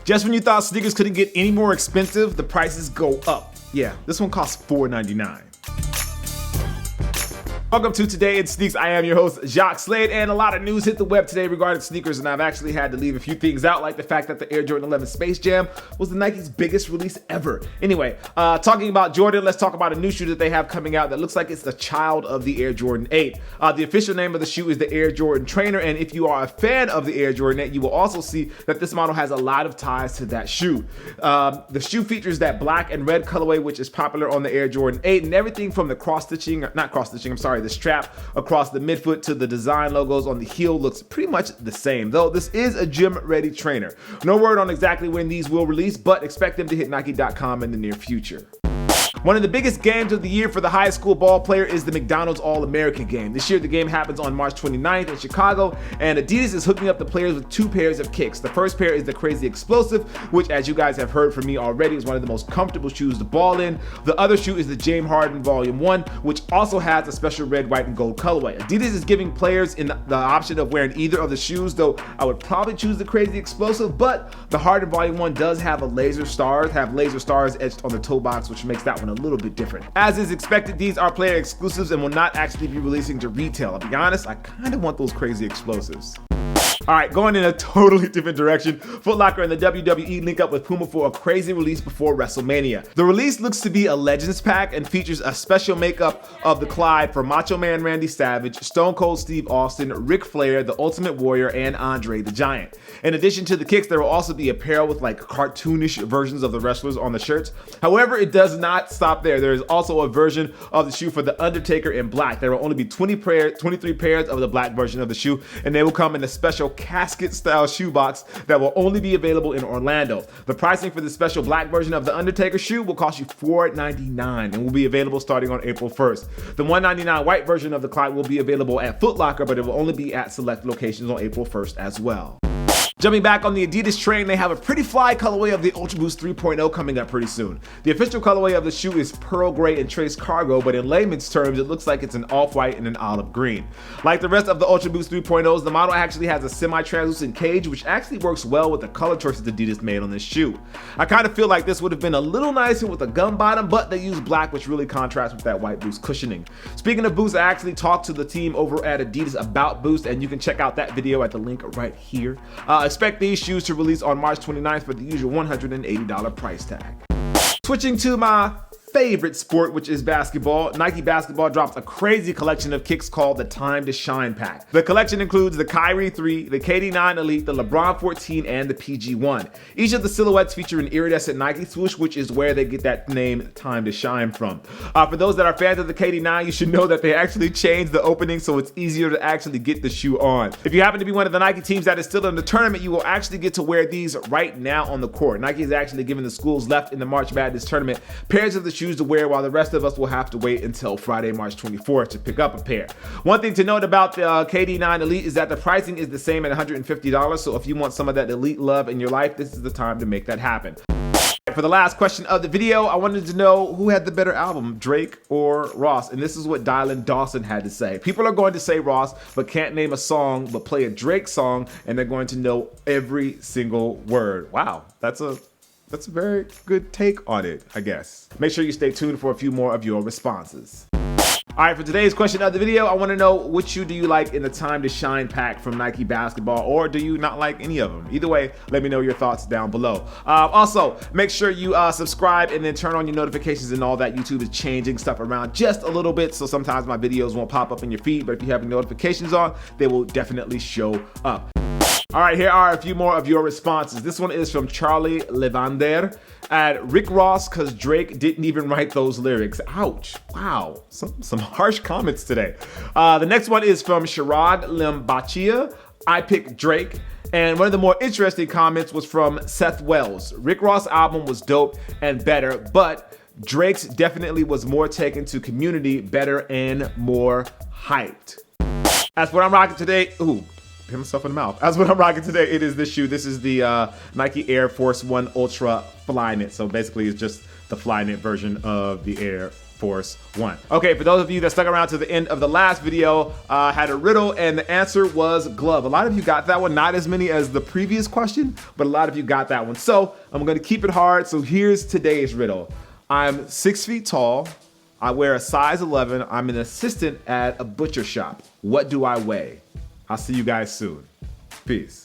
Just when you thought sneakers couldn't get any more expensive, the prices go up. Yeah, this one costs $4.99. Welcome to Today in Sneaks. I am your host, Jacques Slade, and a lot of news hit the web today regarding sneakers, and I've actually had to leave a few things out, like the fact that the Air Jordan 11 Space Jam was the Nike's biggest release ever. Anyway, talking about Jordan, let's talk about a new shoe that they have coming out that looks like it's the child of the Air Jordan 8. The official name of the shoe is the Air Jordan Trainer, and if you are a fan of the Air Jordan 8, you will also see that this model has a lot of ties to that shoe. The shoe features that black and red colorway, which is popular on the Air Jordan 8, and everything from the the strap across the midfoot to the design logos on the heel looks pretty much the same, though this is a gym-ready trainer. No word on exactly when these will release, but expect them to hit Nike.com in the near future. One of the biggest games of the year for the high school ball player is the McDonald's All American game. This year, the game happens on March 29th in Chicago, and Adidas is hooking up the players with 2 pairs of kicks. The first pair is the Crazy Explosive, which, as you guys have heard from me already, is one of the most comfortable shoes to ball in. The other shoe is the James Harden Volume 1, which also has a special red, white, and gold colorway. Adidas is giving players in the option of wearing either of the shoes, though I would probably choose the Crazy Explosive, but the Harden Volume 1 does have laser stars etched on the toe box, which makes that one a little bit different. As is expected, these are player exclusives and will not actually be releasing to retail. I'll be honest, I kind of want those Crazy Explosives. All right, going in a totally different direction, Foot Locker and the WWE link up with Puma for a crazy release before WrestleMania. The release looks to be a Legends pack and features a special makeup of the Clyde for Macho Man Randy Savage, Stone Cold Steve Austin, Ric Flair, the Ultimate Warrior, and Andre the Giant. In addition to the kicks, there will also be apparel with like cartoonish versions of the wrestlers on the shirts. However, it does not stop there. There is also a version of the shoe for The Undertaker in black. There will only be 23 pairs of the black version of the shoe, and they will come in a special casket style shoebox that will only be available in Orlando. The pricing for the special black version of the Undertaker shoe will cost you $4.99 and will be available starting on April 1st. The $199 white version of the Clyde will be available at Foot Locker, but it will only be at select locations on April 1st as well. Jumping back on the Adidas Train, they have a pretty fly colorway of the Ultra Boost 3.0 coming up pretty soon. The official colorway of the shoe is pearl gray and trace cargo, but in layman's terms, it looks like it's an off-white and an olive green. Like the rest of the Ultra Boost 3.0s, the model actually has a semi-translucent cage, which actually works well with the color choices Adidas made on this shoe. I kind of feel like this would have been a little nicer with a gum bottom, but they use black, which really contrasts with that white Boost cushioning. Speaking of Boost, I actually talked to the team over at Adidas about Boost, and you can check out that video at the link right here. Expect these shoes to release on March 29th for the usual $180 price tag. Switching to my favorite sport, which is basketball, Nike Basketball drops a crazy collection of kicks called the Time to Shine pack. The collection includes the Kyrie 3, the KD9 Elite, the LeBron 14, and the PG1. Each of the silhouettes feature an iridescent Nike swoosh, which is where they get that name Time to Shine from. For those that are fans of the KD9, you should know that they actually changed the opening so it's easier to actually get the shoe on. If you happen to be one of the Nike teams that is still in the tournament, you will actually get to wear these right now on the court. Nike is actually giving the schools left in the March Madness tournament pairs of the shoes to wear, while the rest of us will have to wait until Friday, March 24th to pick up a pair. One thing to note about the KD9 Elite is that the pricing is the same at $150, so if you want some of that Elite love in your life, this is the time to make that happen. For the last question of the video, I wanted to know who had the better album, Drake or Ross, and this is what Dylan Dawson had to say. People are going to say Ross, but can't name a song, but play a Drake song, and they're going to know every single word. Wow, that's a very good take on it, I guess. Make sure you stay tuned for a few more of your responses. All right, for today's question of the video, I want to know which shoe do you like in the Time to Shine pack from Nike Basketball, or do you not like any of them? Either way, let me know your thoughts down below. Also, make sure you subscribe and then turn on your notifications and all that. YouTube is changing stuff around just a little bit, so sometimes my videos won't pop up in your feed, but if you have your notifications on, they will definitely show up. All right, here are a few more of your responses. This one is from Charlie Levander at Rick Ross, because Drake didn't even write those lyrics. Ouch. Wow. Some harsh comments today. The next one is from Sharad Limbachia. I picked Drake. And one of the more interesting comments was from Seth Wells. Rick Ross' album was dope and better, but Drake's definitely was more taken to community, better and more hyped. As for what I'm rocking today, hit myself in the mouth. As what I'm rocking today, it is this shoe. This is the Nike Air Force 1 Ultra Flyknit. So basically it's just the Flyknit version of the Air Force One. Okay, for those of you that stuck around to the end of the last video, had a riddle and the answer was glove. A lot of you got that one, not as many as the previous question, but a lot of you got that one. So I'm gonna keep it hard. So here's today's riddle. I'm 6 feet tall. I wear a size 11. I'm an assistant at a butcher shop. What do I weigh? I'll see you guys soon. Peace.